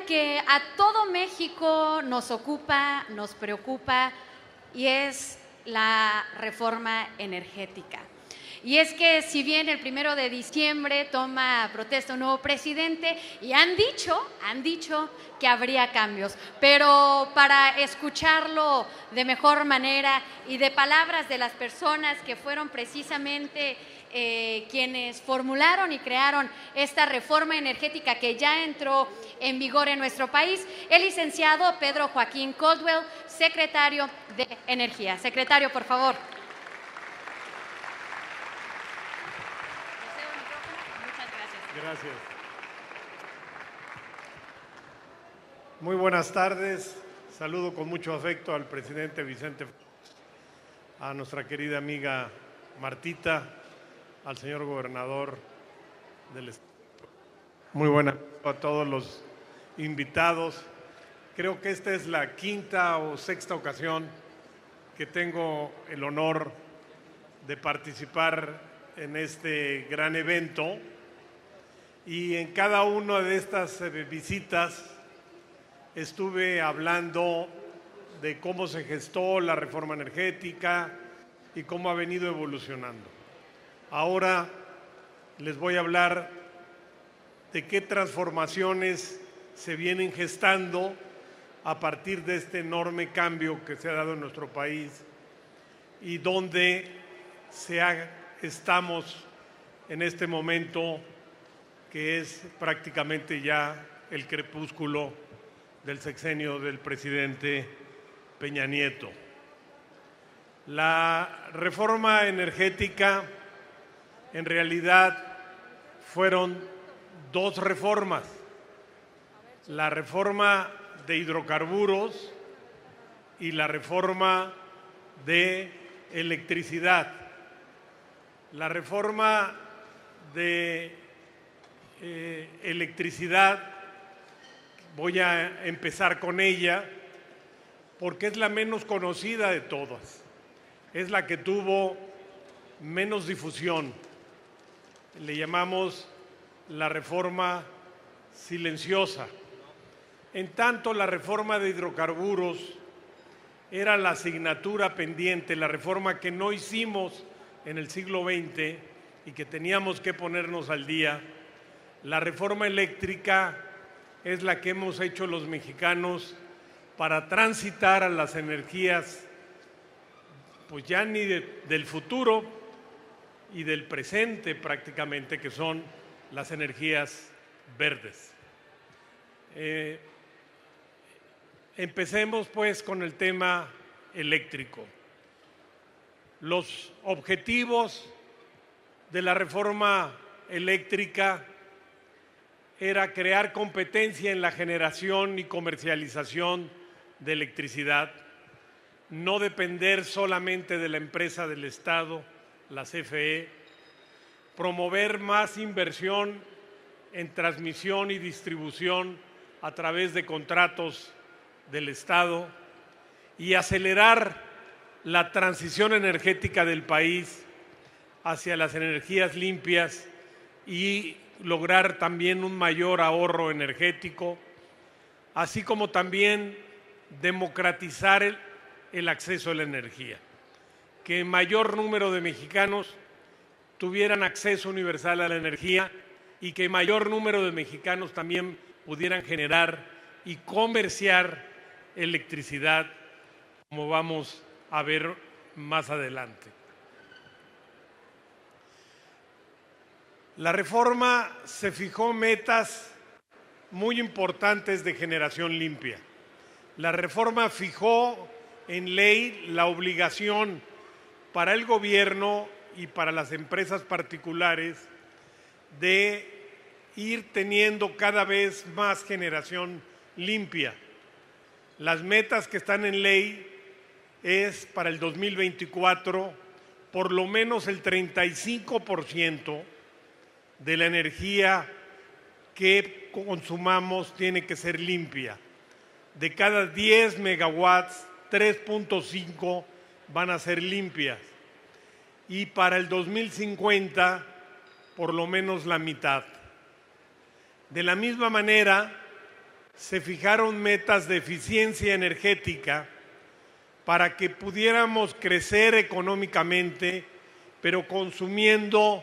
que a todo México nos ocupa, nos preocupa, y es la reforma energética. Y es que si bien el 1 de diciembre toma protesta un nuevo presidente y han dicho que habría cambios, pero para escucharlo de mejor manera y de palabras de las personas que fueron precisamente quienes formularon y crearon esta reforma energética que ya entró en vigor en nuestro país, el licenciado Pedro Joaquín Caldwell, secretario de Energía. Secretario, por favor. Gracias. Muy buenas tardes. Saludo con mucho afecto al presidente Vicente Fox, a nuestra querida amiga Martita, al señor gobernador del estado. Muy buenas a todos los invitados. Creo que esta es la quinta o sexta ocasión que tengo el honor de participar en este gran evento. Y en cada una de estas visitas estuve hablando de cómo se gestó la reforma energética y cómo ha venido evolucionando. Ahora les voy a hablar de qué transformaciones se vienen gestando a partir de este enorme cambio que se ha dado en nuestro país y donde estamos en este momento que es prácticamente ya el crepúsculo del sexenio del presidente Peña Nieto. La reforma energética, en realidad, fueron dos reformas. La reforma de hidrocarburos y la reforma de electricidad. La reforma de electricidad, voy a empezar con ella porque es la menos conocida de todas, es la que tuvo menos difusión. Le llamamos la reforma silenciosa. En tanto, la reforma de hidrocarburos era la asignatura pendiente, la reforma que no hicimos en el siglo XX y que teníamos que ponernos al día. La reforma eléctrica es la que hemos hecho los mexicanos para transitar a las energías, pues ya ni del futuro y del presente prácticamente, que son las energías verdes. Empecemos pues con el tema eléctrico. Los objetivos de la reforma eléctrica era crear competencia en la generación y comercialización de electricidad, no depender solamente de la empresa del Estado, la CFE, promover más inversión en transmisión y distribución a través de contratos del Estado y acelerar la transición energética del país hacia las energías limpias y lograr también un mayor ahorro energético, así como también democratizar el acceso a la energía, que mayor número de mexicanos tuvieran acceso universal a la energía y que mayor número de mexicanos también pudieran generar y comerciar electricidad, como vamos a ver más adelante. La reforma se fijó metas muy importantes de generación limpia. La reforma fijó en ley la obligación para el gobierno y para las empresas particulares de ir teniendo cada vez más generación limpia. Las metas que están en ley es para el 2024 por lo menos el 35% de la energía que consumamos tiene que ser limpia. De cada 10 megawatts, 3.5 van a ser limpias. Y para el 2050, por lo menos la mitad. De la misma manera, se fijaron metas de eficiencia energética para que pudiéramos crecer económicamente, pero consumiendo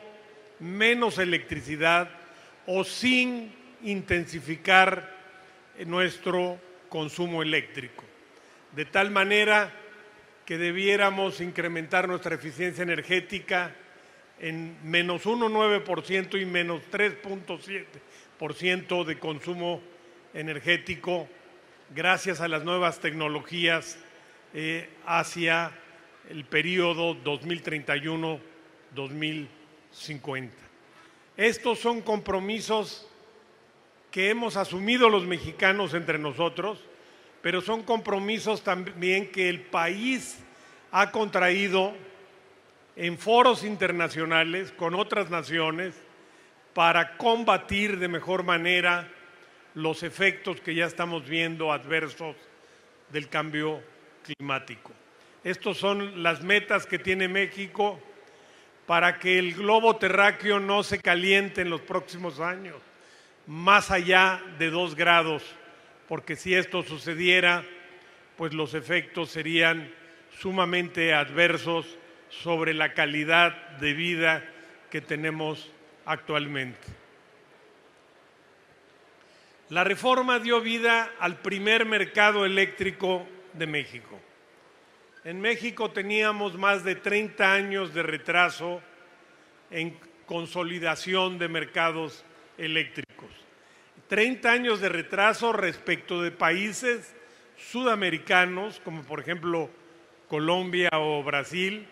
menos electricidad o sin intensificar nuestro consumo eléctrico. De tal manera que debiéramos incrementar nuestra eficiencia energética en menos 1,9% y menos 3,7% de consumo energético gracias a las nuevas tecnologías hacia el periodo 2031-2050. Estos son compromisos que hemos asumido los mexicanos entre nosotros, pero son compromisos también que el país ha contraído en foros internacionales con otras naciones para combatir de mejor manera los efectos que ya estamos viendo adversos del cambio climático. Estas son las metas que tiene México para que el globo terráqueo no se caliente en los próximos años, más allá de 2 grados, porque si esto sucediera, pues los efectos serían sumamente adversos sobre la calidad de vida que tenemos actualmente. La reforma dio vida al primer mercado eléctrico de México. En México teníamos más de 30 años de retraso en consolidación de mercados eléctricos. 30 años de retraso respecto de países sudamericanos, como por ejemplo Colombia o Brasil,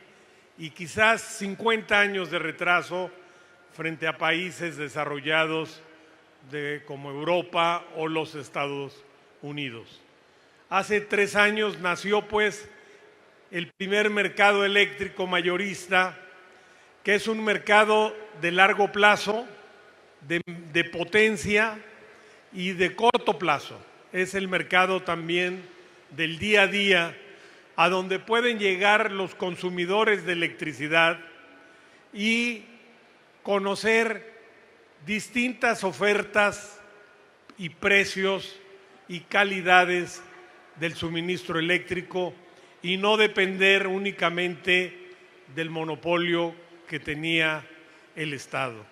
y quizás 50 años de retraso frente a países desarrollados como Europa o los Estados Unidos. Hace 3 años nació pues el primer mercado eléctrico mayorista, que es un mercado de largo plazo, de potencia y de corto plazo. Es el mercado también del día a día, a donde pueden llegar los consumidores de electricidad y conocer distintas ofertas y precios y calidades del suministro eléctrico y no depender únicamente del monopolio que tenía el Estado.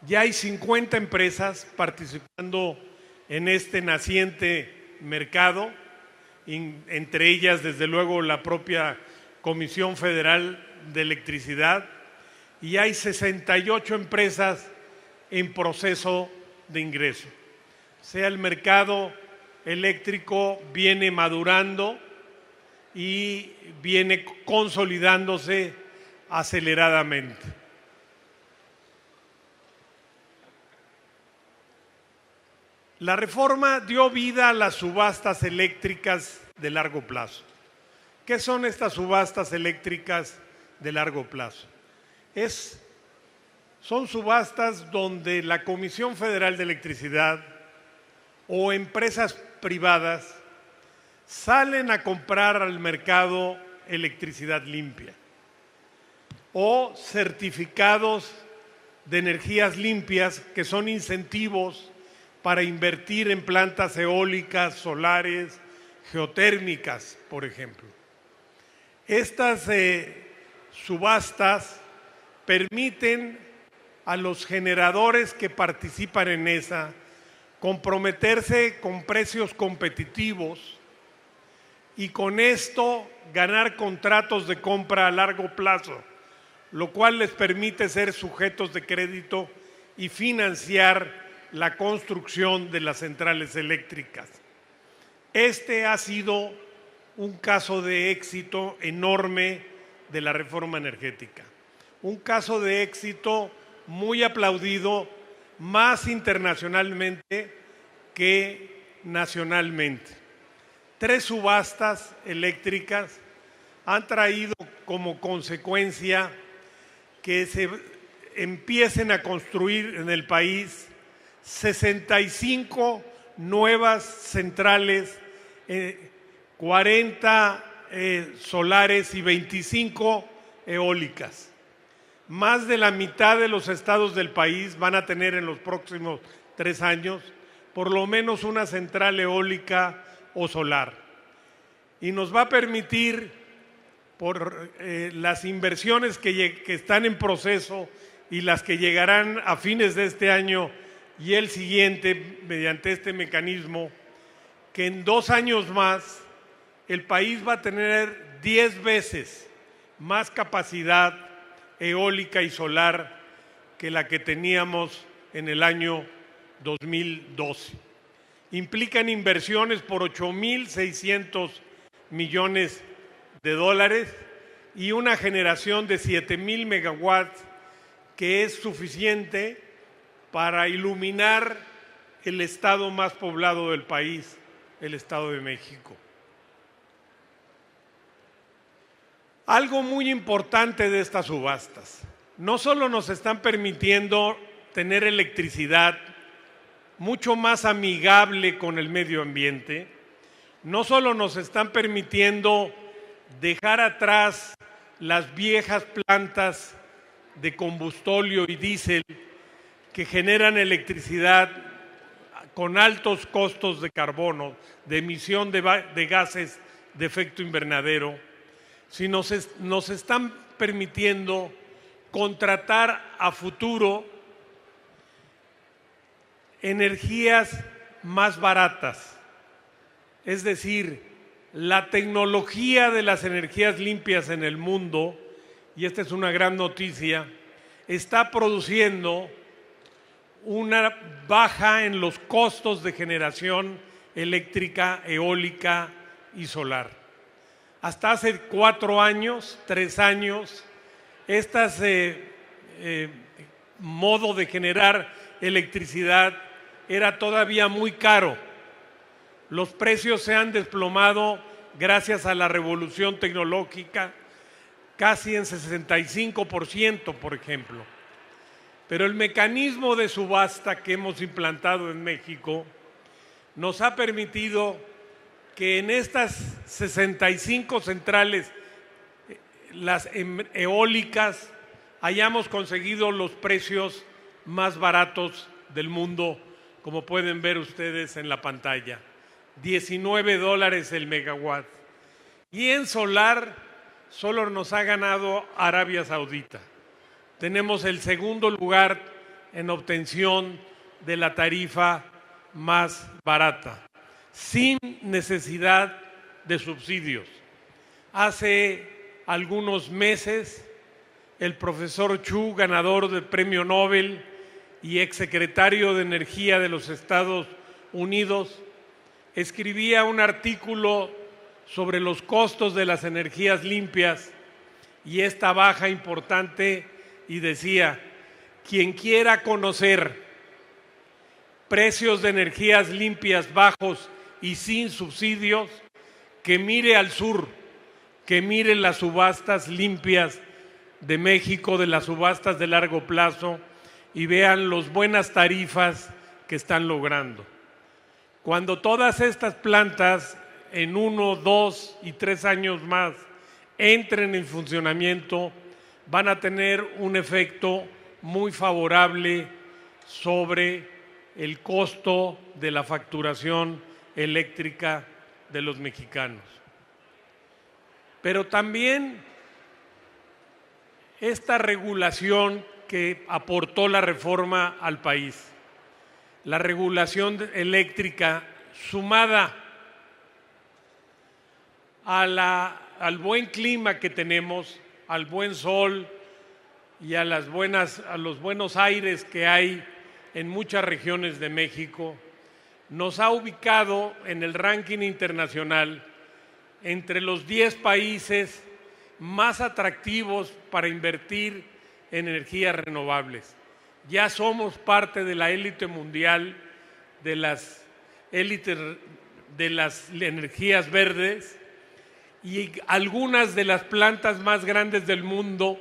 Ya hay 50 empresas participando en este naciente mercado, entre ellas, desde luego, la propia Comisión Federal de Electricidad, y hay 68 empresas en proceso de ingreso. O sea, el mercado eléctrico viene madurando y viene consolidándose aceleradamente. La reforma dio vida a las subastas eléctricas de largo plazo. ¿Qué son estas subastas eléctricas de largo plazo? Son subastas donde la Comisión Federal de Electricidad o empresas privadas salen a comprar al mercado electricidad limpia o certificados de energías limpias, que son incentivos para invertir en plantas eólicas, solares, geotérmicas, por ejemplo. Estas subastas permiten a los generadores que participan en esa comprometerse con precios competitivos y con esto ganar contratos de compra a largo plazo, lo cual les permite ser sujetos de crédito y financiar la construcción de las centrales eléctricas. Este ha sido un caso de éxito enorme de la reforma energética, un caso de éxito muy aplaudido, más internacionalmente que nacionalmente. 3 subastas eléctricas han traído como consecuencia que se empiecen a construir en el país 65 nuevas centrales, 40 solares y 25 eólicas. Más de la mitad de los estados del país van a tener en los próximos 3 años por lo menos una central eólica o solar. Y nos va a permitir, por las inversiones que están en proceso y las que llegarán a fines de este año y el siguiente, mediante este mecanismo, que en 2 años más el país va a tener 10 veces más capacidad eólica y solar que la que teníamos en el año 2012. Implican inversiones por 8.600 millones de dólares y una generación de 7.000 megawatts que es suficiente para iluminar el estado más poblado del país, el Estado de México. Algo muy importante de estas subastas, no solo nos están permitiendo tener electricidad mucho más amigable con el medio ambiente, no solo nos están permitiendo dejar atrás las viejas plantas de combustóleo y diésel que generan electricidad con altos costos de carbono, de emisión de gases de efecto invernadero, sino nos están permitiendo contratar a futuro energías más baratas. Es decir, la tecnología de las energías limpias en el mundo, y esta es una gran noticia, está produciendo una baja en los costos de generación eléctrica, eólica y solar. Hasta hace 4 años, 3 años, modo de generar electricidad era todavía muy caro. Los precios se han desplomado gracias a la revolución tecnológica, casi en 65%, por ejemplo. Pero el mecanismo de subasta que hemos implantado en México nos ha permitido que en estas 65 centrales, las eólicas, hayamos conseguido los precios más baratos del mundo, como pueden ver ustedes en la pantalla. $19 el megawatt. Y en solar solo nos ha ganado Arabia Saudita. Tenemos el segundo lugar en obtención de la tarifa más barata, sin necesidad de subsidios. Hace algunos meses, el profesor Chu, ganador del Premio Nobel y exsecretario de Energía de los Estados Unidos, escribía un artículo sobre los costos de las energías limpias y esta baja importante, y decía: quien quiera conocer precios de energías limpias bajos y sin subsidios, que mire al sur, que mire las subastas limpias de México, de las subastas de largo plazo, y vean las buenas tarifas que están logrando. Cuando todas estas plantas en 1, 2 y 3 años más entren en funcionamiento, van a tener un efecto muy favorable sobre el costo de la facturación eléctrica de los mexicanos. Pero también esta regulación que aportó la reforma al país, la regulación eléctrica sumada al buen clima que tenemos, al buen sol y a los buenos aires que hay en muchas regiones de México, nos ha ubicado en el ranking internacional entre los 10 países más atractivos para invertir en energías renovables. Ya somos parte de la élite mundial de las energías verdes, y algunas de las plantas más grandes del mundo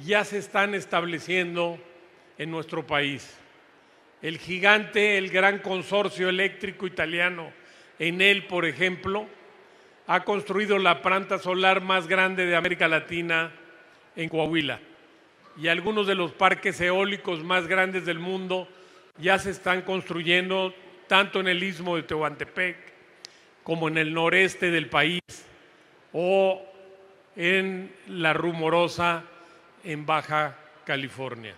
ya se están estableciendo en nuestro país. El gigante, el gran consorcio eléctrico italiano, Enel, por ejemplo, ha construido la planta solar más grande de América Latina en Coahuila, y algunos de los parques eólicos más grandes del mundo ya se están construyendo tanto en el Istmo de Tehuantepec como en el noreste del país o en la Rumorosa en Baja California.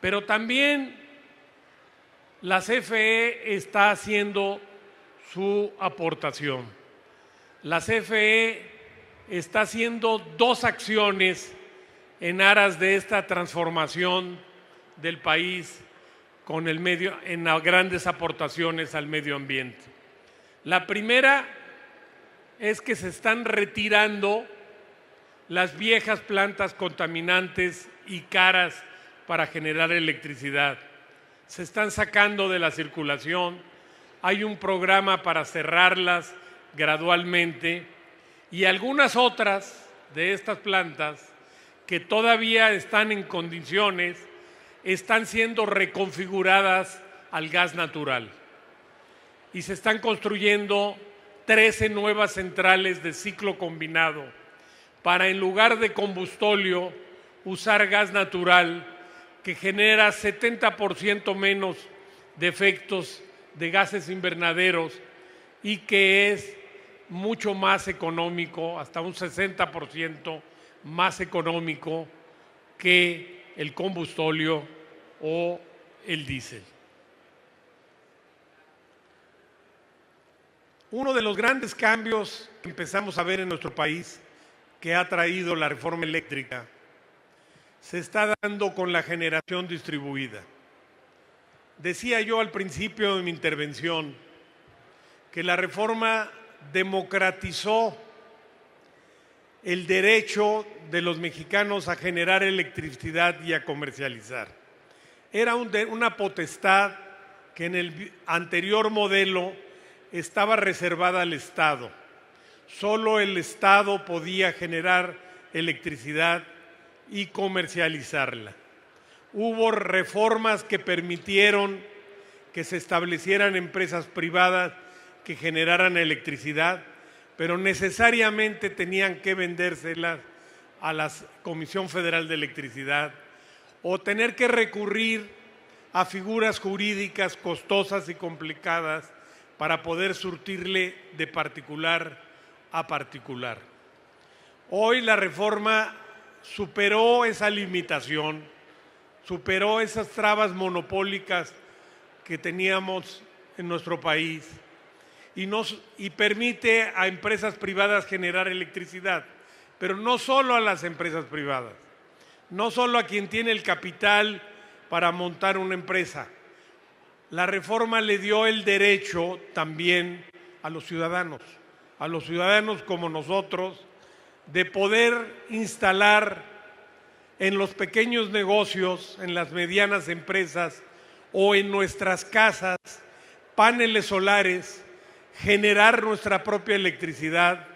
Pero también la CFE está haciendo su aportación. La CFE está haciendo dos acciones en aras de esta transformación del país con el medio, en las grandes aportaciones al medio ambiente. La primera es que se están retirando las viejas plantas contaminantes y caras para generar electricidad. Se están sacando de la circulación, hay un programa para cerrarlas gradualmente y algunas otras de estas plantas que todavía están en condiciones están siendo reconfiguradas al gas natural y se están construyendo 13 nuevas centrales de ciclo combinado para, en lugar de combustóleo, usar gas natural que genera 70% menos de efectos de gases invernaderos y que es mucho más económico, hasta un 60% más económico que el combustóleo o el diésel. Uno de los grandes cambios que empezamos a ver en nuestro país que ha traído la reforma eléctrica se está dando con la generación distribuida. Decía yo al principio de mi intervención que la reforma democratizó el derecho de los mexicanos a generar electricidad y a comercializar. Era una potestad que en el anterior modelo estaba reservada al Estado. Solo el Estado podía generar electricidad y comercializarla. Hubo reformas que permitieron que se establecieran empresas privadas que generaran electricidad, pero necesariamente tenían que vendérselas a la Comisión Federal de Electricidad o tener que recurrir a figuras jurídicas costosas y complicadas para poder surtirle de particular a particular. Hoy la reforma superó esa limitación, superó esas trabas monopólicas que teníamos en nuestro país y permite a empresas privadas generar electricidad, pero no solo a las empresas privadas, no solo a quien tiene el capital para montar una empresa. La reforma le dio el derecho también a los ciudadanos como nosotros, de poder instalar en los pequeños negocios, en las medianas empresas o en nuestras casas paneles solares, generar nuestra propia electricidad,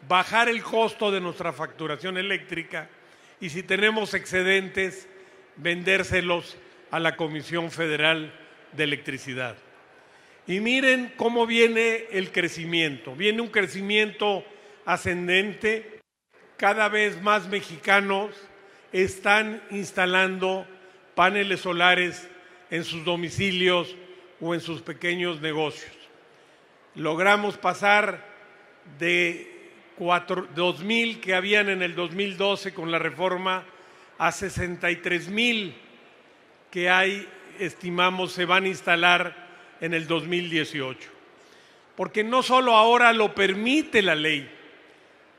bajar el costo de nuestra facturación eléctrica y, si tenemos excedentes, vendérselos a la Comisión Federal de Electricidad. Y miren cómo viene el crecimiento. Viene un crecimiento ascendente. Cada vez más mexicanos están instalando paneles solares en sus domicilios o en sus pequeños negocios. Logramos pasar de 2,000 que habían en el 2012 con la reforma a 63,000 que hay, estimamos, se van a instalar en el 2018. Porque no solo ahora lo permite la ley,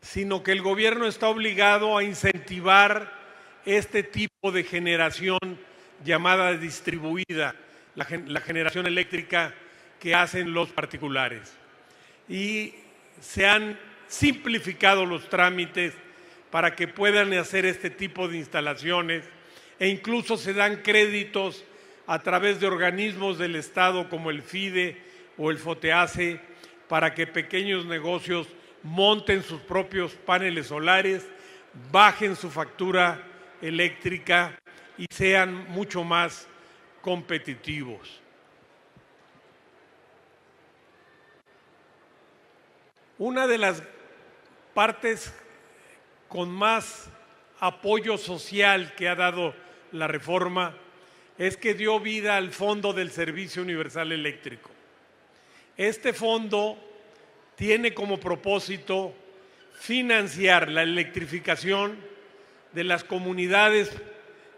sino que el gobierno está obligado a incentivar este tipo de generación llamada distribuida, la generación eléctrica que hacen los particulares. Y se han simplificado los trámites para que puedan hacer este tipo de instalaciones e incluso se dan créditos a través de organismos del Estado como el FIDE o el FOTEACE para que pequeños negocios monten sus propios paneles solares, bajen su factura eléctrica y sean mucho más competitivos. Una de las partes con más apoyo social que ha dado la reforma es que dio vida al Fondo del Servicio Universal Eléctrico. Este fondo tiene como propósito financiar la electrificación de las comunidades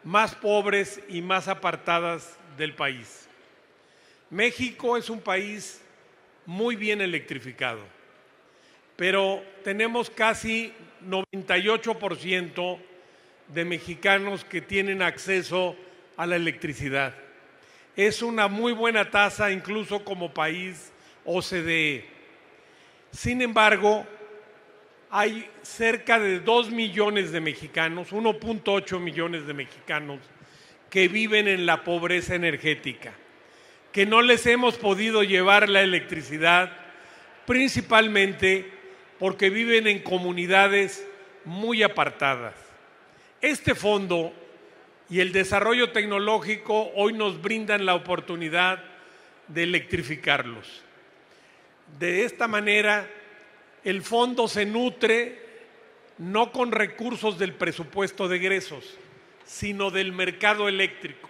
más pobres y más apartadas del país. México es un país muy bien electrificado, pero tenemos casi 98% de mexicanos que tienen acceso a la electricidad. Es una muy buena tasa incluso como país OCDE. Sin embargo, hay cerca de 2 millones de mexicanos, 1.8 millones de mexicanos que viven en la pobreza energética, que no les hemos podido llevar la electricidad, principalmente porque viven en comunidades muy apartadas. Este fondo y el desarrollo tecnológico hoy nos brindan la oportunidad de electrificarlos. De esta manera, el fondo se nutre no con recursos del presupuesto de egresos, sino del mercado eléctrico.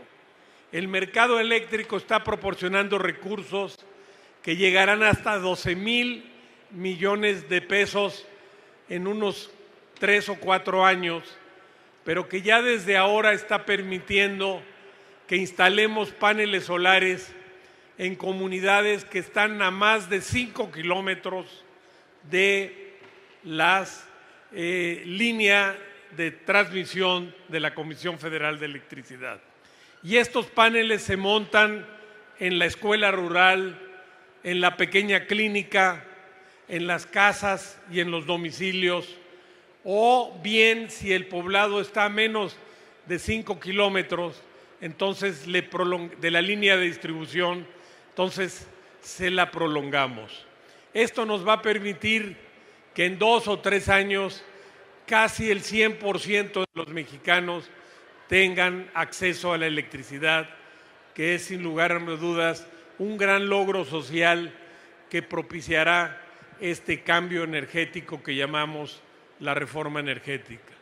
El mercado eléctrico está proporcionando recursos que llegarán hasta 12,000 millones de pesos en unos 3 o 4 años, pero que ya desde ahora está permitiendo que instalemos paneles solares en comunidades que están a más de 5 kilómetros de las líneas de transmisión de la Comisión Federal de Electricidad. Y estos paneles se montan en la escuela rural, en la pequeña clínica, en las casas y en los domicilios, o bien si el poblado está a menos de 5 kilómetros, entonces de la línea de distribución, entonces se la prolongamos. Esto nos va a permitir que en 2 o 3 años casi el 100% de los mexicanos tengan acceso a la electricidad, que es sin lugar a dudas un gran logro social que propiciará este cambio energético que llamamos la reforma energética.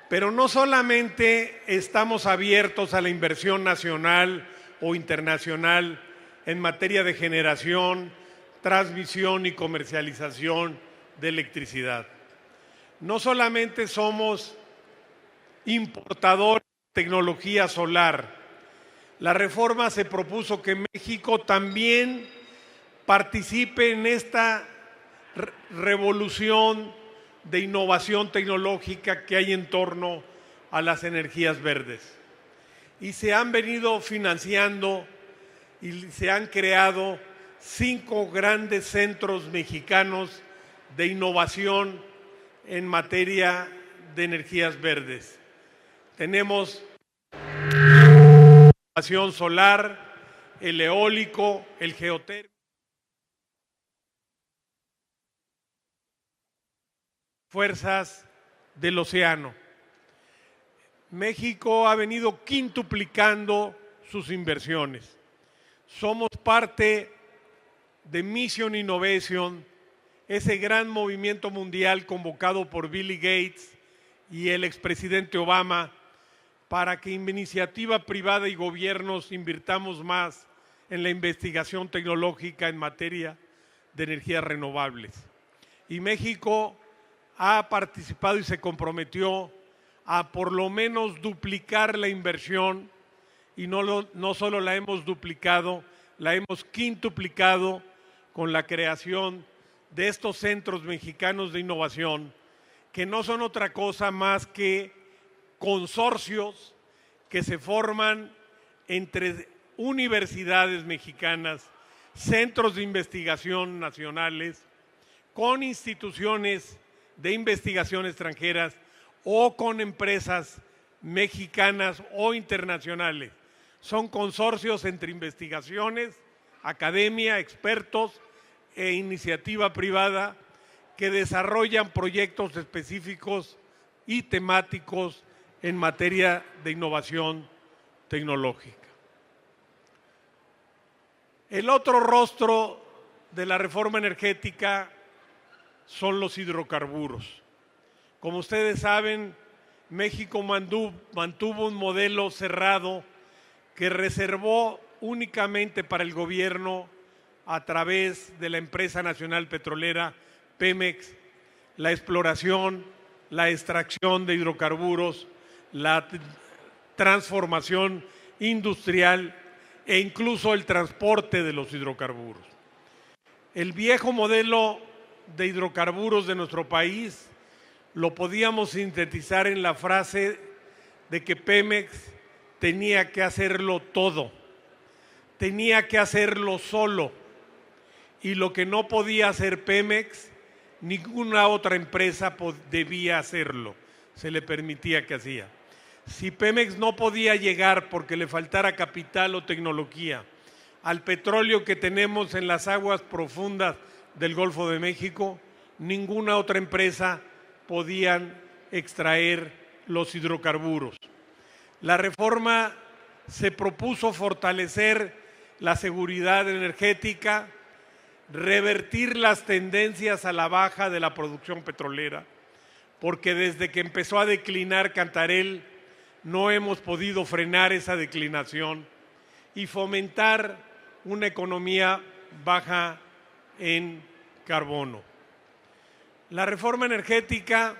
Pero no solamente estamos abiertos a la inversión nacional o internacional en materia de generación, transmisión y comercialización de electricidad. No solamente somos importadores de tecnología solar. La reforma se propuso que México también participe en esta revolución de innovación tecnológica que hay en torno a las energías verdes. Y se han venido financiando y se han creado 5 grandes centros mexicanos de innovación en materia de energías verdes. Tenemos la innovación solar, el eólico, el geotérmico, fuerzas del océano. México ha venido quintuplicando sus inversiones. Somos parte de Mission Innovation, ese gran movimiento mundial convocado por Bill Gates y el expresidente Obama para que en iniciativa privada y gobiernos invirtamos más en la investigación tecnológica en materia de energías renovables. Y México ha participado y se comprometió a por lo menos duplicar la inversión, y no solo la hemos duplicado, la hemos quintuplicado con la creación de estos centros mexicanos de innovación, que no son otra cosa más que consorcios que se forman entre universidades mexicanas, centros de investigación nacionales, con instituciones de investigación extranjeras o con empresas mexicanas o internacionales. Son consorcios entre investigaciones, academia, expertos e iniciativa privada que desarrollan proyectos específicos y temáticos en materia de innovación tecnológica. El otro rostro de la reforma energética son los hidrocarburos. Como ustedes saben, México mantuvo un modelo cerrado que reservó únicamente para el gobierno, a través de la empresa nacional petrolera Pemex, la exploración, la extracción de hidrocarburos, la transformación industrial e incluso el transporte de los hidrocarburos. El viejo modelo de hidrocarburos de nuestro país lo podíamos sintetizar en la frase de que Pemex tenía que hacerlo todo, tenía que hacerlo solo, y lo que no podía hacer Pemex, ninguna otra empresa debía hacerlo, se le permitía que hacía. Si Pemex no podía llegar porque le faltara capital o tecnología al petróleo que tenemos en las aguas profundas del Golfo de México, ninguna otra empresa podía extraer los hidrocarburos. La reforma se propuso fortalecer la seguridad energética, revertir las tendencias a la baja de la producción petrolera, porque desde que empezó a declinar Cantarell no hemos podido frenar esa declinación, y fomentar una economía baja en carbono. La reforma energética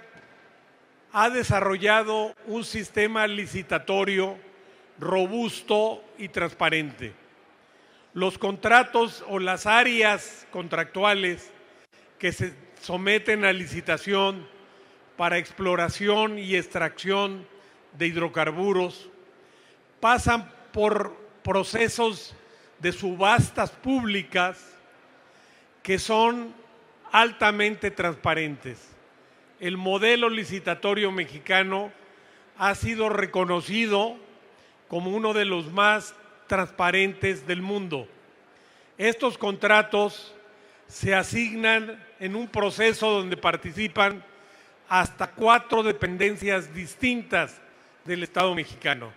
ha desarrollado un sistema licitatorio robusto y transparente. Los contratos o las áreas contractuales que se someten a licitación para exploración y extracción de hidrocarburos pasan por procesos de subastas públicas que son altamente transparentes. El modelo licitatorio mexicano ha sido reconocido como uno de los más transparentes del mundo. Estos contratos se asignan en un proceso donde participan hasta 4 dependencias distintas del Estado mexicano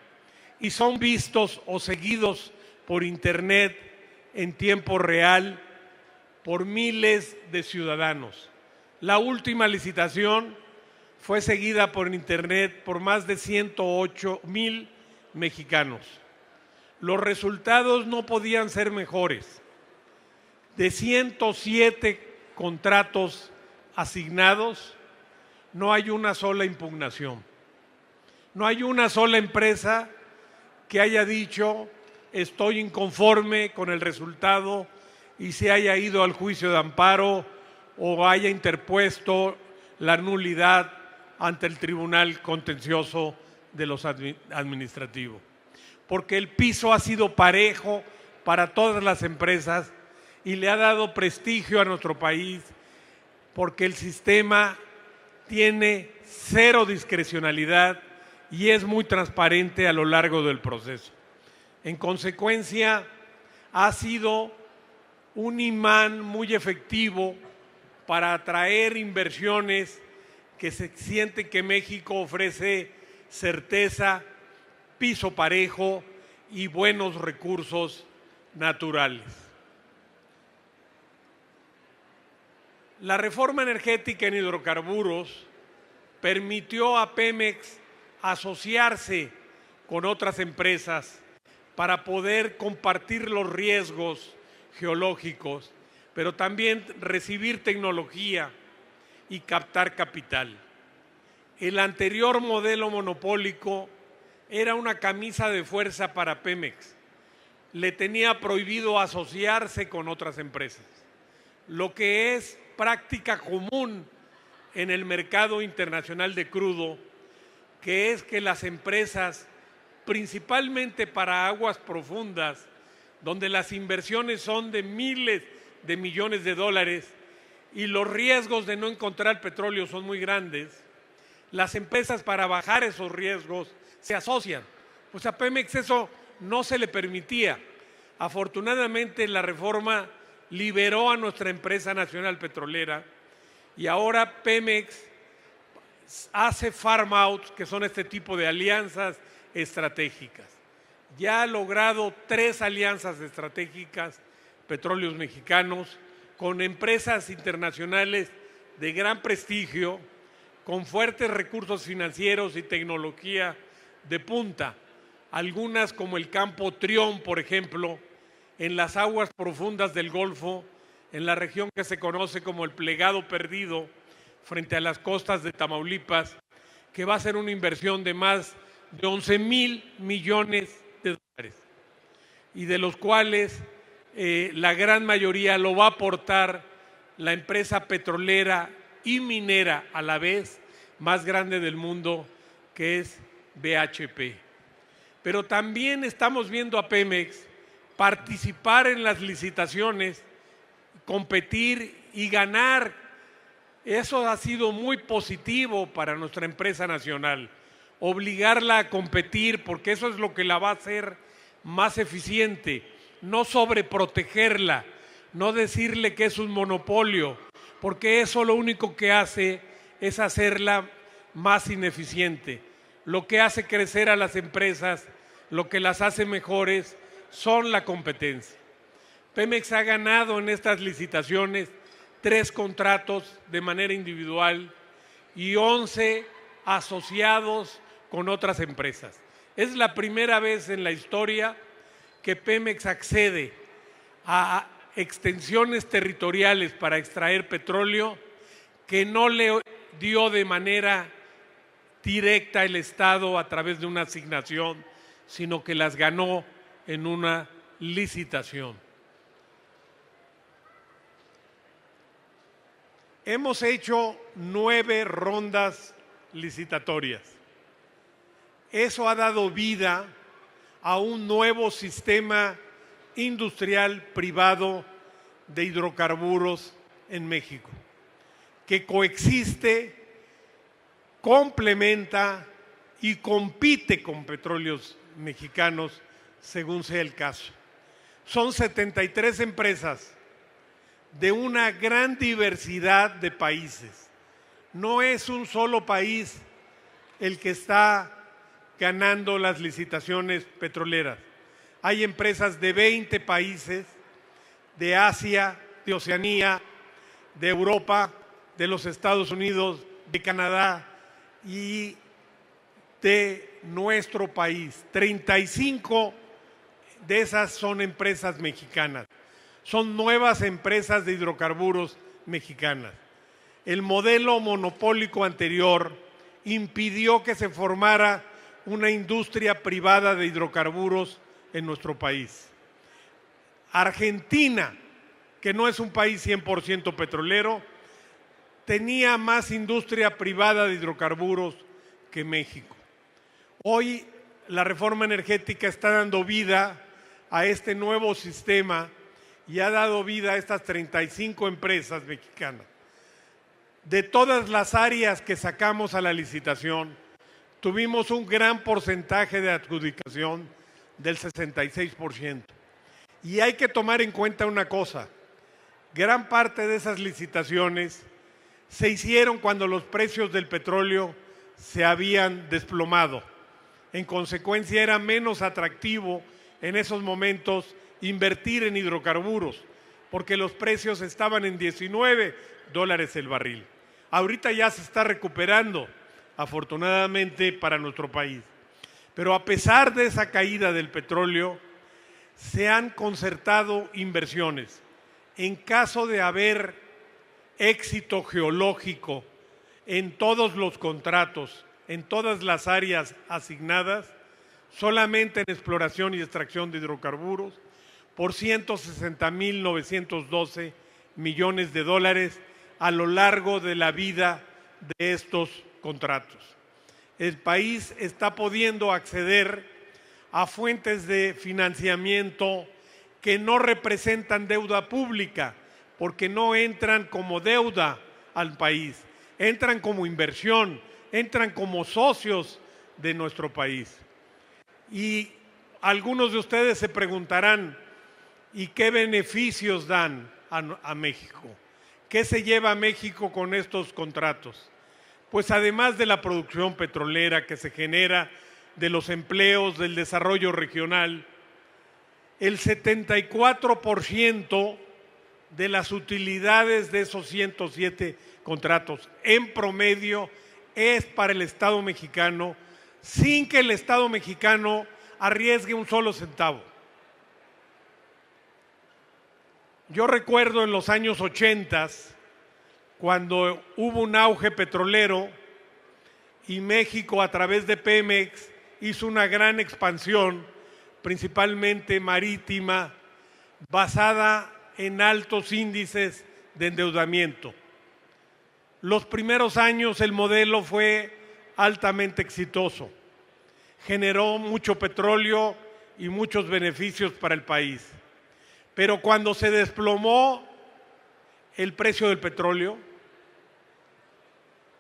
y son vistos o seguidos por internet en tiempo real por miles de ciudadanos. La última licitación fue seguida por internet por más de 108,000 mexicanos. Los resultados no podían ser mejores. De 107 contratos asignados, no hay una sola impugnación. No hay una sola empresa que haya dicho estoy inconforme con el resultado y se haya ido al juicio de amparo o haya interpuesto la nulidad ante el Tribunal Contencioso de los Administrativos. Porque el piso ha sido parejo para todas las empresas y le ha dado prestigio a nuestro país, porque el sistema tiene cero discrecionalidad y es muy transparente a lo largo del proceso. En consecuencia, ha sido un imán muy efectivo para atraer inversiones que se siente que México ofrece certeza, piso parejo y buenos recursos naturales. La reforma energética en hidrocarburos permitió a Pemex asociarse con otras empresas para poder compartir los riesgos geológicos, pero también recibir tecnología y captar capital. El anterior modelo monopólico era una camisa de fuerza para Pemex. Le tenía prohibido asociarse con otras empresas, lo que es práctica común en el mercado internacional de crudo, que es que las empresas, principalmente para aguas profundas, donde las inversiones son de miles de millones de dólares y los riesgos de no encontrar petróleo son muy grandes, las empresas para bajar esos riesgos se asocian. Pues a Pemex eso no se le permitía. Afortunadamente la reforma liberó a nuestra empresa nacional petrolera y ahora Pemex hace farm outs, que son este tipo de alianzas estratégicas. Ya ha logrado 3 alianzas estratégicas, Petróleos Mexicanos, con empresas internacionales de gran prestigio, con fuertes recursos financieros y tecnología de punta, algunas como el campo Trión, por ejemplo, en las aguas profundas del Golfo, en la región que se conoce como el Plegado Perdido, frente a las costas de Tamaulipas, que va a ser una inversión de más de 11,000 millones de dólares, y de los cuales la gran mayoría lo va a aportar la empresa petrolera y minera a la vez más grande del mundo, que es BHP. Pero también estamos viendo a Pemex participar en las licitaciones, competir y ganar. Eso ha sido muy positivo para nuestra empresa nacional, obligarla a competir, porque eso es lo que la va a hacer más eficiente, no sobreprotegerla, no decirle que es un monopolio, porque eso lo único que hace es hacerla más ineficiente. Lo que hace crecer a las empresas, lo que las hace mejores, son la competencia. Pemex ha ganado en estas licitaciones 3 contratos de manera individual y 11 asociados con otras empresas. Es la primera vez en la historia que Pemex accede a extensiones territoriales para extraer petróleo que no le dio de manera directa el Estado a través de una asignación, sino que las ganó en una licitación. Hemos hecho 9 rondas licitatorias. Eso ha dado vida a un nuevo sistema industrial privado de hidrocarburos en México, que coexiste, complementa y compite con petróleos mexicanos según sea el caso. Son 73 empresas de una gran diversidad de países. No es un solo país el que está ganando las licitaciones petroleras. Hay empresas de 20 países, de Asia, de Oceanía, de Europa, de los Estados Unidos, de Canadá y de nuestro país. 35 de esas son empresas mexicanas. Son nuevas empresas de hidrocarburos mexicanas. El modelo monopólico anterior impidió que se formara una industria privada de hidrocarburos en nuestro país. Argentina, que no es un país 100% petrolero, tenía más industria privada de hidrocarburos que México. Hoy la reforma energética está dando vida a este nuevo sistema y ha dado vida a estas 35 empresas mexicanas. De todas las áreas que sacamos a la licitación, tuvimos un gran porcentaje de adjudicación del 66%. Y hay que tomar en cuenta una cosa: gran parte de esas licitaciones se hicieron cuando los precios del petróleo se habían desplomado. En consecuencia, era menos atractivo en esos momentos invertir en hidrocarburos, porque los precios estaban en $19 el barril. Ahorita ya se está recuperando, afortunadamente para nuestro país. Pero a pesar de esa caída del petróleo, se han concertado inversiones. En caso de haber éxito geológico en todos los contratos, en todas las áreas asignadas, solamente en exploración y extracción de hidrocarburos, por 160,912 millones de dólares a lo largo de la vida de estos contratos. El país está pudiendo acceder a fuentes de financiamiento que no representan deuda pública, porque no entran como deuda al país, entran como inversión, entran como socios de nuestro país. Y algunos de ustedes se preguntarán, ¿y qué beneficios dan a México? ¿Qué se lleva a México con estos contratos? Pues además de la producción petrolera que se genera, de los empleos, del desarrollo regional, el 74% de las utilidades de esos 107 contratos en promedio es para el Estado mexicano sin que el Estado mexicano arriesgue un solo centavo. Yo recuerdo en los años 80, cuando hubo un auge petrolero y México a través de Pemex hizo una gran expansión, principalmente marítima, basada en altos índices de endeudamiento. Los primeros años el modelo fue altamente exitoso. Generó mucho petróleo y muchos beneficios para el país. Pero cuando se desplomó el precio del petróleo,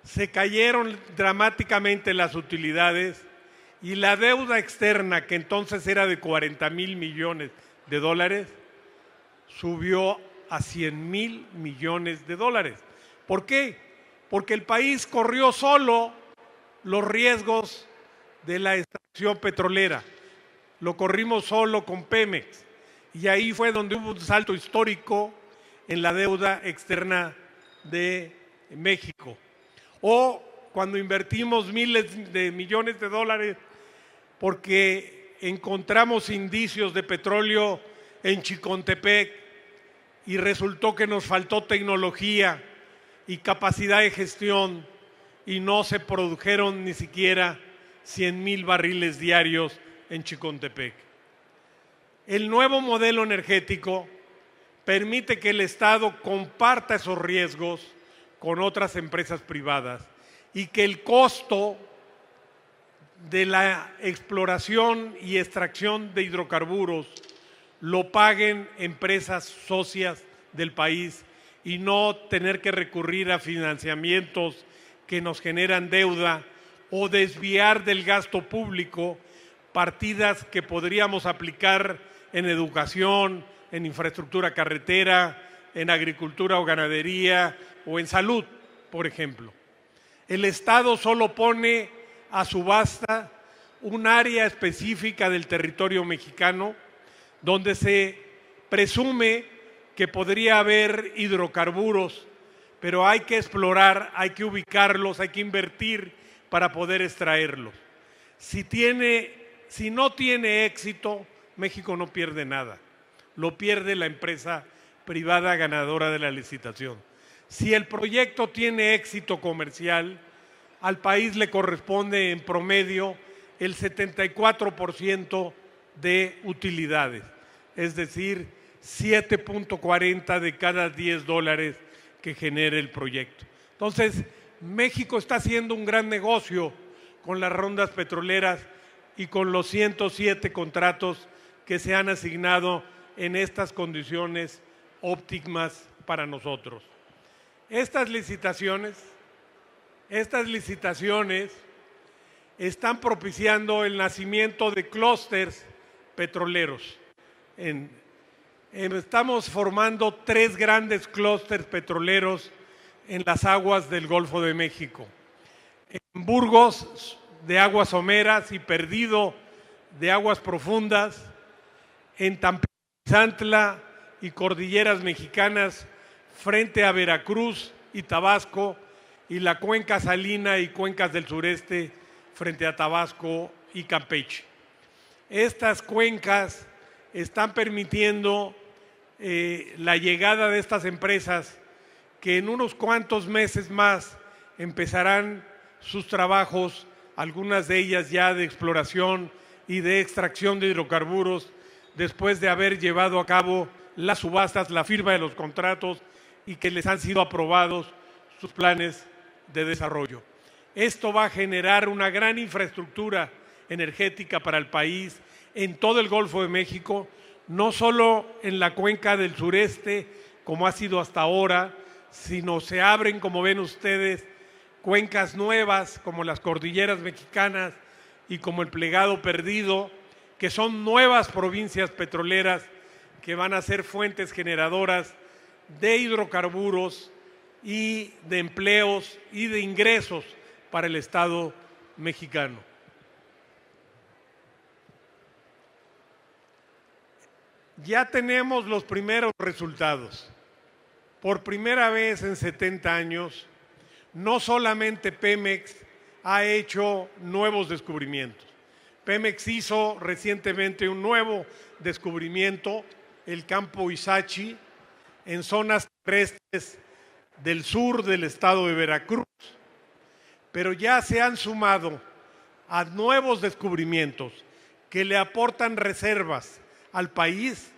se cayeron dramáticamente las utilidades y la deuda externa, que entonces era de 40,000 millones de dólares, subió a 100,000 millones de dólares. ¿Por qué? Porque el país corrió solo los riesgos de la extracción petrolera. Lo corrimos solo con Pemex. Y ahí fue donde hubo un salto histórico en la deuda externa de México. O cuando invertimos miles de millones de dólares porque encontramos indicios de petróleo en Chicontepec y resultó que nos faltó tecnología y capacidad de gestión y no se produjeron ni siquiera 100,000 barriles diarios en Chicontepec. El nuevo modelo energético permite que el Estado comparta esos riesgos con otras empresas privadas y que el costo de la exploración y extracción de hidrocarburos lo paguen empresas socias del país y no tener que recurrir a financiamientos que nos generan deuda o desviar del gasto público partidas que podríamos aplicar en educación, en infraestructura carretera, en agricultura o ganadería o en salud, por ejemplo. El Estado solo pone a subasta un área específica del territorio mexicano donde se presume que podría haber hidrocarburos, pero hay que explorar, hay que ubicarlos, hay que invertir para poder extraerlos. Si no tiene éxito, México no pierde nada, lo pierde la empresa privada ganadora de la licitación. Si el proyecto tiene éxito comercial, al país le corresponde en promedio el 74% de utilidades, es decir, 7.40 de cada 10 dólares que genere el proyecto. Entonces, México está haciendo un gran negocio con las rondas petroleras y con los 107 contratos que se han asignado en estas condiciones óptimas para nosotros. Estas licitaciones están propiciando el nacimiento de clústeres petroleros. Estamos formando 3 grandes clústeres petroleros en las aguas del Golfo de México. En Burgos, de aguas someras, y Perdido, de aguas profundas. En Tampico y Cordilleras Mexicanas, frente a Veracruz y Tabasco, y la cuenca salina y cuencas del sureste frente a Tabasco y Campeche. Estas cuencas están permitiendo la llegada de estas empresas que en unos cuantos meses más empezarán sus trabajos, algunas de ellas ya de exploración y de extracción de hidrocarburos, después de haber llevado a cabo las subastas, la firma de los contratos y que les han sido aprobados sus planes de desarrollo. Esto va a generar una gran infraestructura energética para el país en todo el Golfo de México, no solo en la cuenca del sureste, como ha sido hasta ahora, sino se abren, como ven ustedes, cuencas nuevas como las Cordilleras Mexicanas y como el Plegado Perdido, que son nuevas provincias petroleras que van a ser fuentes generadoras de hidrocarburos y de empleos y de ingresos para el Estado mexicano. Ya tenemos los primeros resultados. Por primera vez en 70 años, no solamente Pemex ha hecho nuevos descubrimientos. Pemex hizo recientemente un nuevo descubrimiento, el campo Ixachi, en zonas terrestres del sur del estado de Veracruz, pero ya se han sumado a nuevos descubrimientos que le aportan reservas al país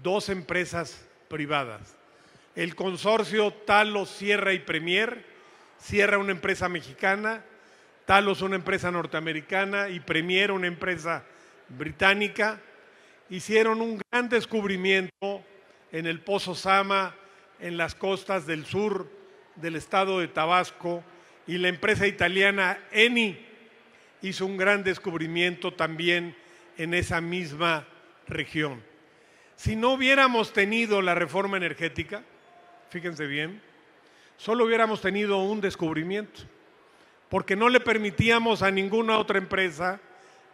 2 empresas privadas. El consorcio Talos, Sierra y Premier, Sierra una empresa mexicana, Talos una empresa norteamericana y Premier una empresa británica, hicieron un gran descubrimiento en el Pozo Zama, en las costas del sur del estado de Tabasco, y la empresa italiana Eni hizo un gran descubrimiento también en esa misma región. Si no hubiéramos tenido la reforma energética, fíjense bien, solo hubiéramos tenido un descubrimiento, porque no le permitíamos a ninguna otra empresa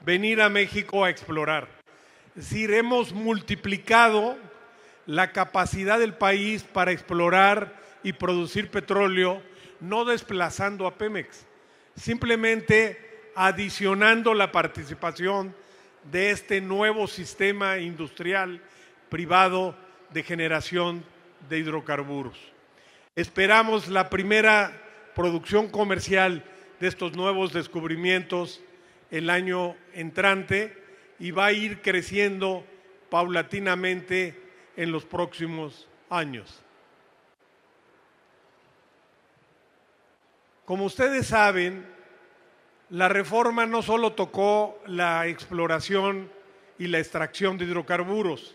venir a México a explorar. Es decir, hemos multiplicado la capacidad del país para explorar y producir petróleo, no desplazando a Pemex, simplemente adicionando la participación de este nuevo sistema industrial privado de generación de hidrocarburos. Esperamos la primera producción comercial de estos nuevos descubrimientos el año entrante y va a ir creciendo paulatinamente en los próximos años. Como ustedes saben, la reforma no solo tocó la exploración y la extracción de hidrocarburos,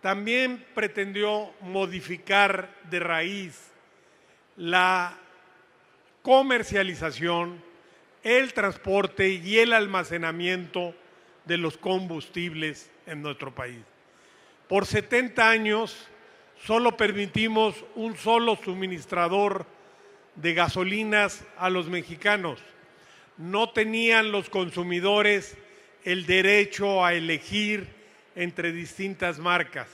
también pretendió modificar de raíz la comercialización, el transporte y el almacenamiento de los combustibles en nuestro país. Por 70 años solo permitimos un solo suministrador de gasolinas a los mexicanos. No tenían los consumidores el derecho a elegir entre distintas marcas.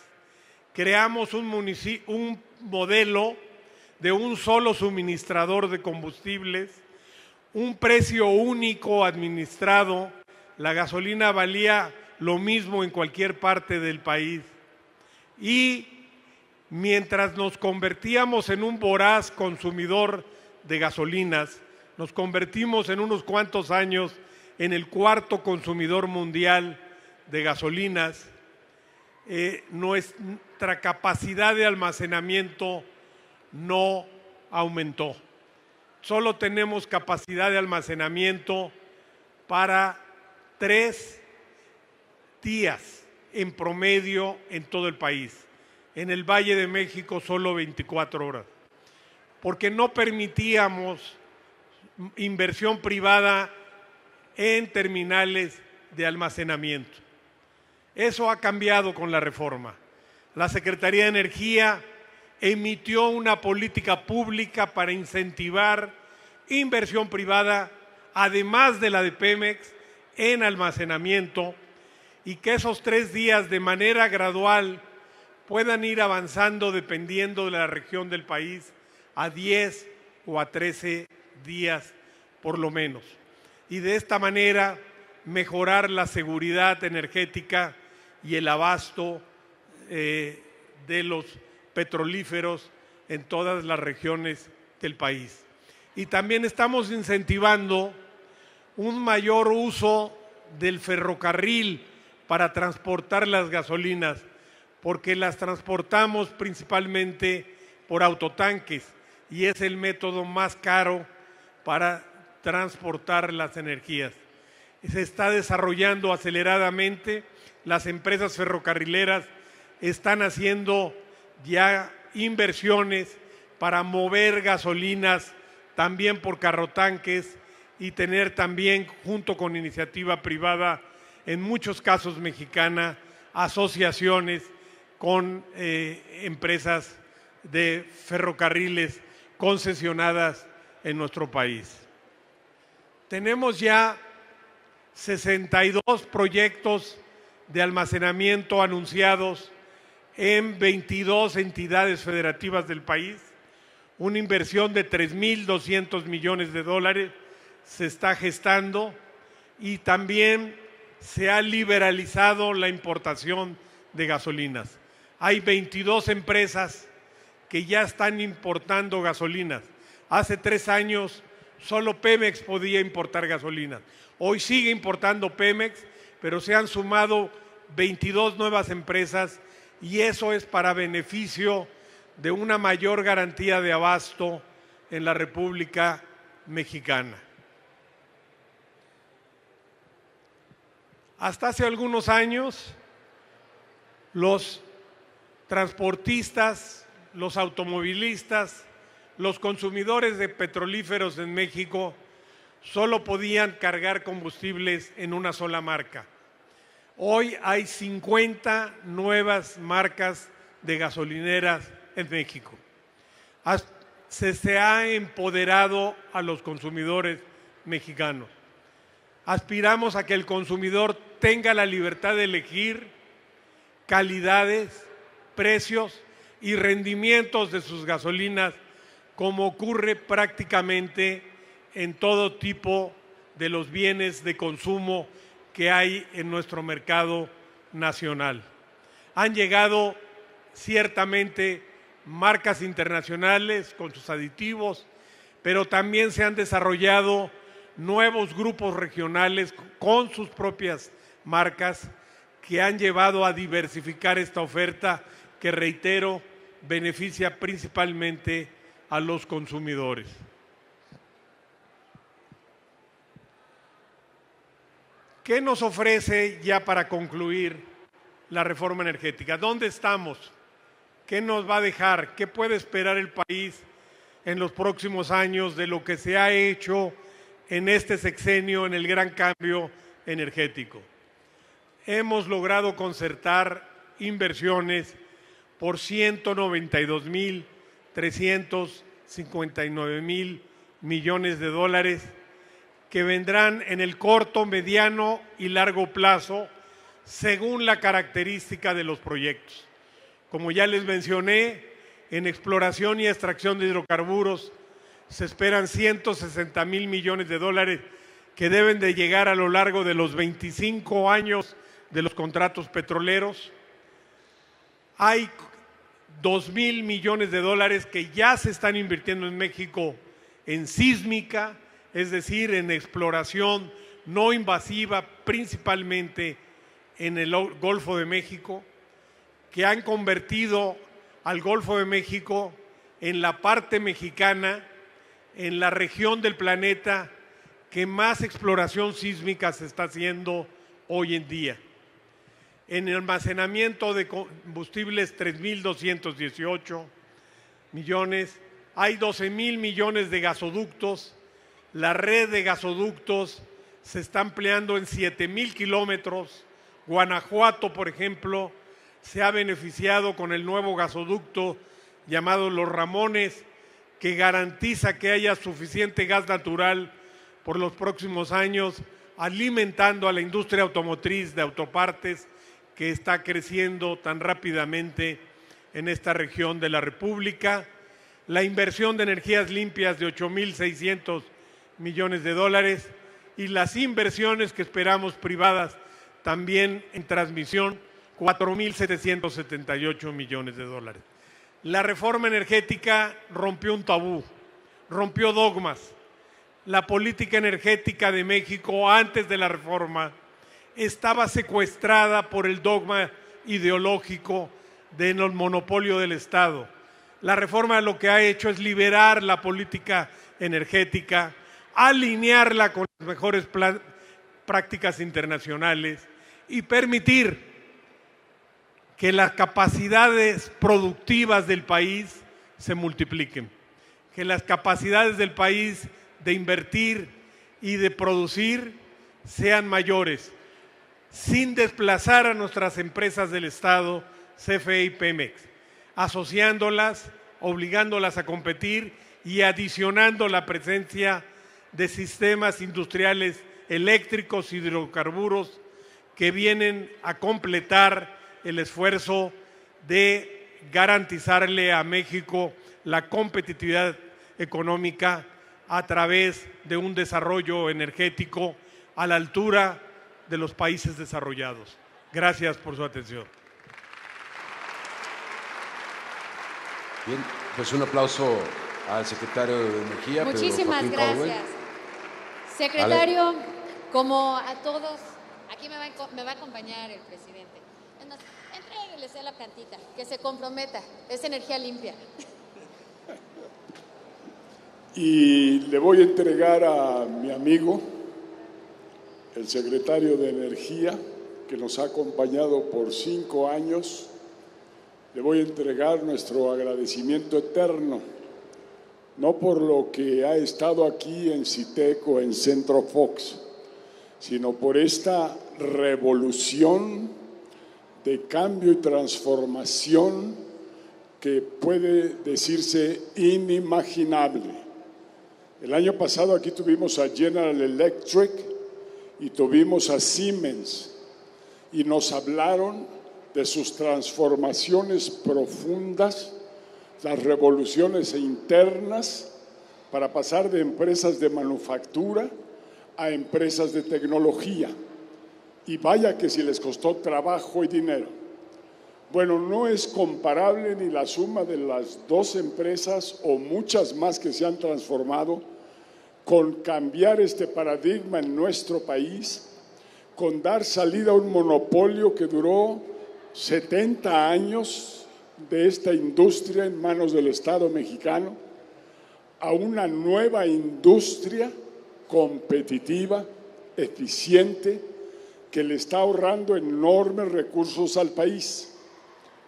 Creamos un modelo de un solo suministrador de combustibles, un precio único administrado. La gasolina valía lo mismo en cualquier parte del país. Y mientras nos convertíamos en un voraz consumidor de gasolinas, nos convertimos en unos cuantos años en el 4º consumidor mundial de gasolinas. Nuestra capacidad de almacenamiento no aumentó. Solo tenemos capacidad de almacenamiento para 3 días en promedio en todo el país. En el Valle de México solo 24 horas, porque no permitíamos inversión privada en terminales de almacenamiento. Eso ha cambiado con la reforma. La Secretaría de Energía emitió una política pública para incentivar inversión privada, además de la de Pemex, en almacenamiento, y que esos 3 días de manera gradual puedan ir avanzando dependiendo de la región del país a 10 o a 13 días por lo menos. Y de esta manera mejorar la seguridad energética y el abasto de los petrolíferos en todas las regiones del país. Y también estamos incentivando un mayor uso del ferrocarril para transportar las gasolinas, porque las transportamos principalmente por autotanques y es el método más caro para transportar las energías. Se está desarrollando aceleradamente, las empresas ferrocarrileras están haciendo ya inversiones para mover gasolinas también por carrotanques y tener también, junto con iniciativa privada, en muchos casos mexicana, asociaciones con empresas de ferrocarriles concesionadas en nuestro país. Tenemos ya 62 proyectos de almacenamiento anunciados en 22 entidades federativas del país, una inversión de $3,200 millones, se está gestando y también se ha liberalizado la importación de gasolinas. Hay 22 empresas que ya están importando gasolinas. Hace 3 años solo Pemex podía importar gasolinas. Hoy sigue importando Pemex, pero se han sumado 22 nuevas empresas y eso es para beneficio de una mayor garantía de abasto en la República Mexicana. Hasta hace algunos años, los transportistas, los automovilistas, los consumidores de petrolíferos en México solo podían cargar combustibles en una sola marca. Hoy hay 50 nuevas marcas de gasolineras en México. Se ha empoderado a los consumidores mexicanos. Aspiramos a que el consumidor tenga la libertad de elegir calidades, precios y rendimientos de sus gasolinas, como ocurre prácticamente en todo tipo de los bienes de consumo que hay en nuestro mercado nacional. Han llegado ciertamente marcas internacionales con sus aditivos, pero también se han desarrollado nuevos grupos regionales con sus propias marcas que han llevado a diversificar esta oferta que, reitero, beneficia principalmente a los consumidores. ¿Qué nos ofrece, ya para concluir, la reforma energética? ¿Dónde estamos? ¿Qué nos va a dejar? ¿Qué puede esperar el país en los próximos años de lo que se ha hecho en este sexenio en el gran cambio energético? Hemos logrado concertar inversiones por 192.359 millones de dólares que vendrán en el corto, mediano y largo plazo según la característica de los proyectos. Como ya les mencioné, en exploración y extracción de hidrocarburos se esperan 160.000 millones de dólares que deben de llegar a lo largo de los 25 años de los contratos petroleros. Hay 2.000 millones de dólares que ya se están invirtiendo en México en sísmica, es decir, en exploración no invasiva, principalmente en el Golfo de México, que han convertido al Golfo de México en la parte mexicana, en la región del planeta que más exploración sísmica se está haciendo hoy en día. En el almacenamiento de combustibles, 3.218 millones, hay 12.000 millones de gasoductos. La red de gasoductos se está ampliando en 7.000 kilómetros. Guanajuato, por ejemplo, se ha beneficiado con el nuevo gasoducto llamado Los Ramones, que garantiza que haya suficiente gas natural por los próximos años, alimentando a la industria automotriz de autopartes que está creciendo tan rápidamente en esta región de la República. La inversión de energías limpias de 8.600 millones de dólares y las inversiones que esperamos privadas también en transmisión, 4.778 millones de dólares. La reforma energética rompió un tabú, rompió dogmas. La política energética de México antes de la reforma estaba secuestrada por el dogma ideológico del monopolio del Estado. La reforma lo que ha hecho es liberar la política energética, alinearla con las mejores prácticas internacionales y permitir que las capacidades productivas del país se multipliquen, que las capacidades del país de invertir y de producir sean mayores, sin desplazar a nuestras empresas del Estado, CFE y Pemex, asociándolas, obligándolas a competir y adicionando la presencia de sistemas industriales eléctricos y hidrocarburos que vienen a completar el esfuerzo de garantizarle a México la competitividad económica a través de un desarrollo energético a la altura de los países desarrollados. Gracias por su atención. Bien, pues un aplauso al secretario de Energía. Muchísimas Pedro Joaquín gracias. Caldwell. Secretario, como a todos, aquí me va a acompañar el presidente. Es más, entréguele a la plantita, que se comprometa, es energía limpia. Y le voy a entregar a mi amigo, el secretario de Energía, que nos ha acompañado por 5 años, le voy a entregar nuestro agradecimiento eterno, no por lo que ha estado aquí en CITEC o en Centro Fox, sino por esta revolución de cambio y transformación que puede decirse inimaginable. El año pasado aquí tuvimos a General Electric y tuvimos a Siemens y nos hablaron de sus transformaciones profundas, las revoluciones internas para pasar de empresas de manufactura a empresas de tecnología. Y vaya que si les costó trabajo y dinero. Bueno, no es comparable ni la suma de las 2 empresas o muchas más que se han transformado con cambiar este paradigma en nuestro país, con dar salida a un monopolio que duró 70 años de esta industria en manos del Estado mexicano, a una nueva industria competitiva, eficiente, que le está ahorrando enormes recursos al país.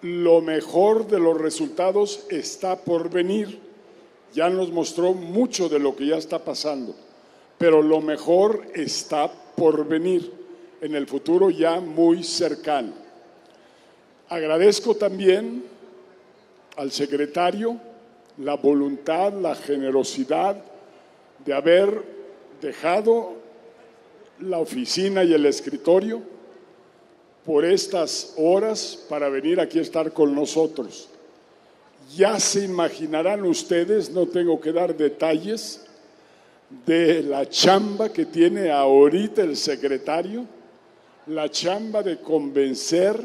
Lo mejor de los resultados está por venir. Ya nos mostró mucho de lo que ya está pasando, pero lo mejor está por venir en el futuro ya muy cercano. Agradezco también al secretario la voluntad, la generosidad de haber dejado la oficina y el escritorio por estas horas para venir aquí a estar con nosotros. Ya se imaginarán ustedes, no tengo que dar detalles, de la chamba que tiene ahorita el secretario, la chamba de convencer,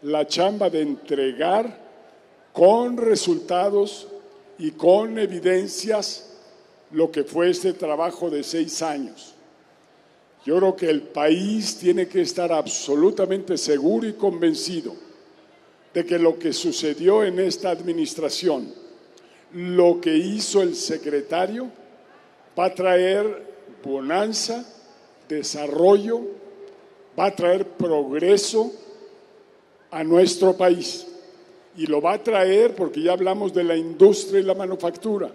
la chamba de entregar con resultados y con evidencias lo que fue este trabajo de 6 años. Yo creo que el país tiene que estar absolutamente seguro y convencido de que lo que sucedió en esta administración, lo que hizo el secretario, va a traer bonanza, desarrollo, va a traer progreso a nuestro país. Y lo va a traer porque ya hablamos de la industria y la manufactura.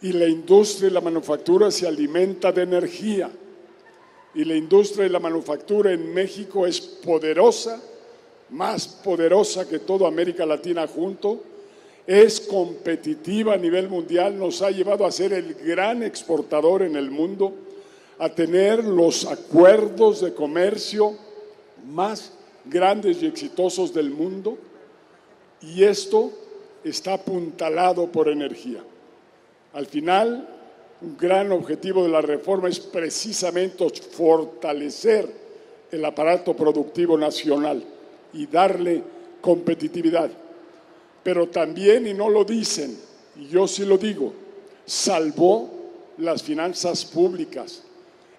Y la industria y la manufactura se alimenta de energía. Y la industria y la manufactura en México es poderosa, más poderosa que toda América Latina junto, es competitiva a nivel mundial, nos ha llevado a ser el gran exportador en el mundo, a tener los acuerdos de comercio más grandes y exitosos del mundo, y esto está apuntalado por energía. Al final, un gran objetivo de la reforma es precisamente fortalecer el aparato productivo nacional y darle competitividad. Pero también, y no lo dicen, y yo sí lo digo, salvó las finanzas públicas.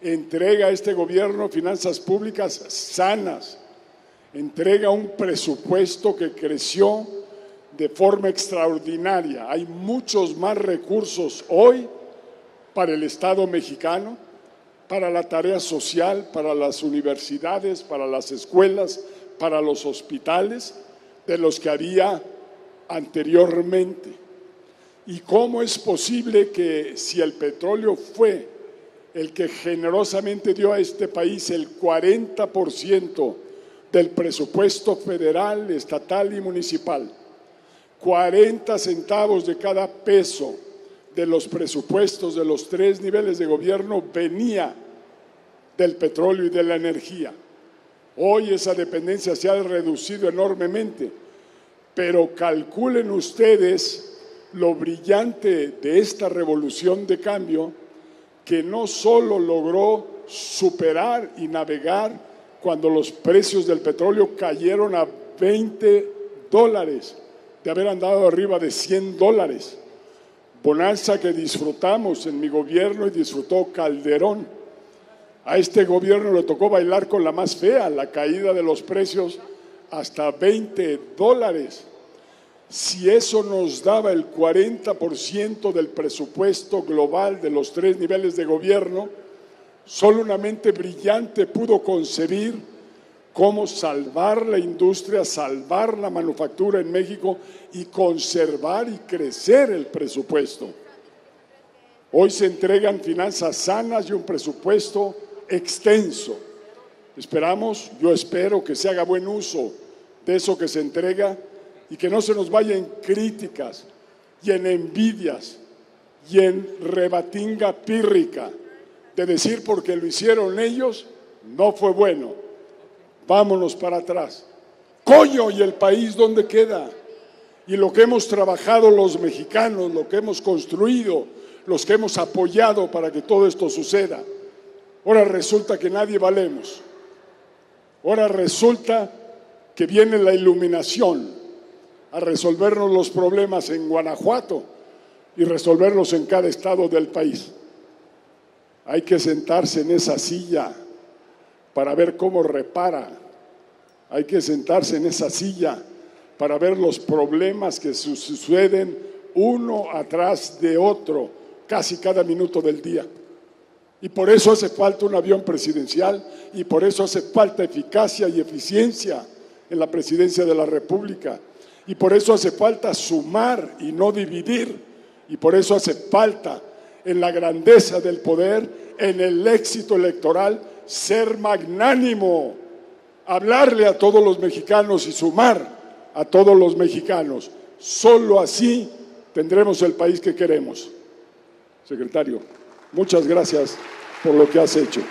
Entrega a este gobierno finanzas públicas sanas. Entrega un presupuesto que creció de forma extraordinaria. Hay muchos más recursos hoy para el Estado mexicano, para la tarea social, para las universidades, para las escuelas, para los hospitales, de los que había anteriormente. ¿Y cómo es posible que si el petróleo fue el que generosamente dio a este país el 40% del presupuesto federal, estatal y municipal, 40 centavos de cada peso de los presupuestos de los 3 niveles de gobierno venía del petróleo y de la energía? Hoy esa dependencia se ha reducido enormemente, pero calculen ustedes lo brillante de esta revolución de cambio, que no solo logró superar y navegar cuando los precios del petróleo cayeron a $20, de haber andado arriba de $100. Bonanza que disfrutamos en mi gobierno y disfrutó Calderón. A este gobierno le tocó bailar con la más fea, la caída de los precios hasta $20. Si eso nos daba el 40% del presupuesto global de los 3 niveles de gobierno, solo una mente brillante pudo concebir cómo salvar la industria, salvar la manufactura en México y conservar y crecer el presupuesto. Hoy se entregan finanzas sanas y un presupuesto extenso. Esperamos, yo espero que se haga buen uso de eso que se entrega y que no se nos vaya en críticas y en envidias y en rebatinga pírrica de decir porque lo hicieron ellos no fue bueno. Vámonos para atrás. ¡Coño! ¿Y el país dónde queda? Y lo que hemos trabajado los mexicanos, lo que hemos construido, los que hemos apoyado para que todo esto suceda. Ahora resulta que nadie valemos. Ahora resulta que viene la iluminación a resolvernos los problemas en Guanajuato y resolverlos en cada estado del país. Hay que sentarse en esa silla para ver cómo repara. Hay que sentarse en esa silla para ver los problemas que suceden uno atrás de otro, casi cada minuto del día. Y por eso hace falta un avión presidencial y por eso hace falta eficacia y eficiencia en la presidencia de la República. Y por eso hace falta sumar y no dividir. Y por eso hace falta en la grandeza del poder, en el éxito electoral, ser magnánimo, hablarle a todos los mexicanos y sumar a todos los mexicanos. Solo así tendremos el país que queremos. Secretario, muchas gracias por lo que has hecho.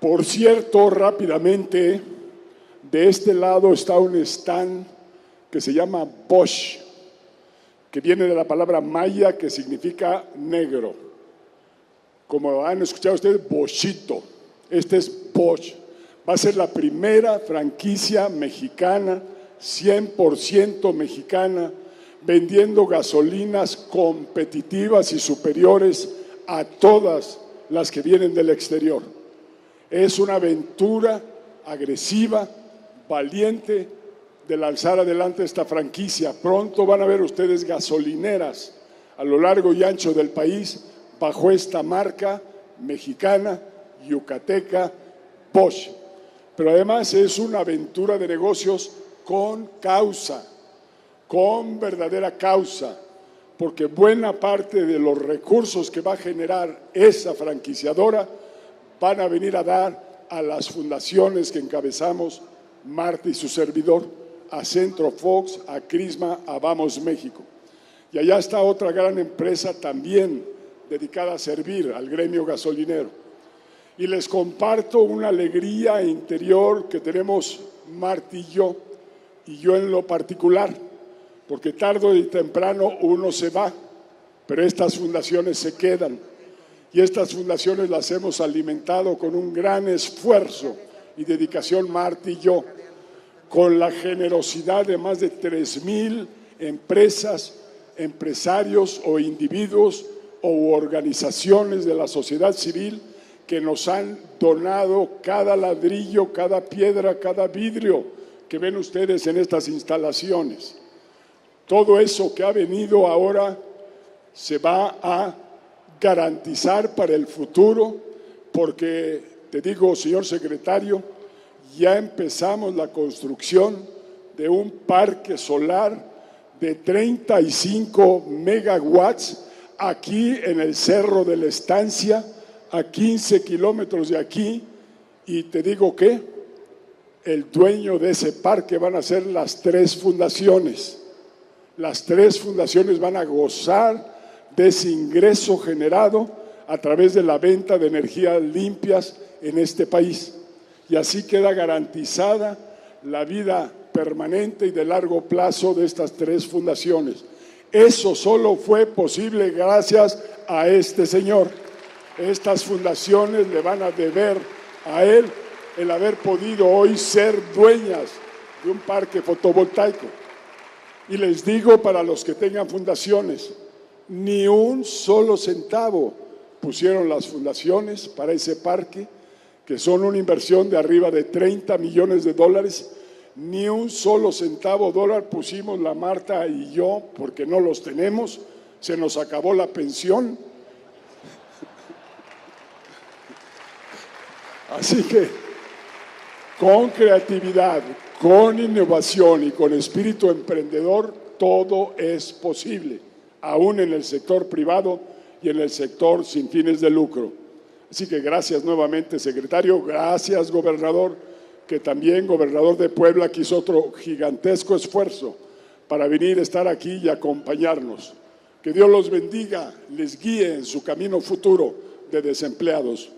Por cierto, rápidamente, de este lado está un stand que se llama Bosch, que viene de la palabra maya que significa negro. Como han escuchado ustedes, Boschito. Este es Bosch. Va a ser la primera franquicia mexicana, 100% mexicana, vendiendo gasolinas competitivas y superiores a todas las que vienen del exterior. Es una aventura agresiva, valiente, de lanzar adelante esta franquicia. Pronto van a ver ustedes gasolineras a lo largo y ancho del país bajo esta marca mexicana, yucateca, Bosch. Pero además es una aventura de negocios con causa, con verdadera causa, porque buena parte de los recursos que va a generar esa franquiciadora van a venir a dar a las fundaciones que encabezamos Marta y su servidor, a Centro Fox, a Crisma, a Vamos México. Y allá está otra gran empresa también dedicada a servir al gremio gasolinero. Y les comparto una alegría interior que tenemos Marta y yo en lo particular, porque tarde y temprano uno se va, pero estas fundaciones se quedan. Y estas fundaciones las hemos alimentado con un gran esfuerzo y dedicación Marta y yo, con la generosidad de más de 3,000 empresas, empresarios o individuos o organizaciones de la sociedad civil que nos han donado cada ladrillo, cada piedra, cada vidrio que ven ustedes en estas instalaciones. Todo eso que ha venido ahora se va a garantizar para el futuro, porque te digo, señor secretario, ya empezamos la construcción de un parque solar de 35 megawatts aquí en el Cerro de la Estancia, a 15 kilómetros de aquí, y te digo que el dueño de ese parque van a ser las 3 fundaciones, Las 3 fundaciones van a gozar de ese ingreso generado a través de la venta de energías limpias en este país. Y así queda garantizada la vida permanente y de largo plazo de estas 3 fundaciones. Eso solo fue posible gracias a este señor. Estas fundaciones le van a deber a él el haber podido hoy ser dueñas de un parque fotovoltaico. Y les digo, para los que tengan fundaciones, ni un solo centavo pusieron las fundaciones para ese parque, que son una inversión de arriba de $30 millones, ni un solo centavo dólar pusimos la Marta y yo, porque no los tenemos, se nos acabó la pensión. Así que, con creatividad, con innovación y con espíritu emprendedor, todo es posible, aún en el sector privado y en el sector sin fines de lucro. Así que gracias nuevamente, secretario, gracias, gobernador, que también, gobernador de Puebla, que hizo otro gigantesco esfuerzo para venir a estar aquí y acompañarnos. Que Dios los bendiga, les guíe en su camino futuro de desempleados.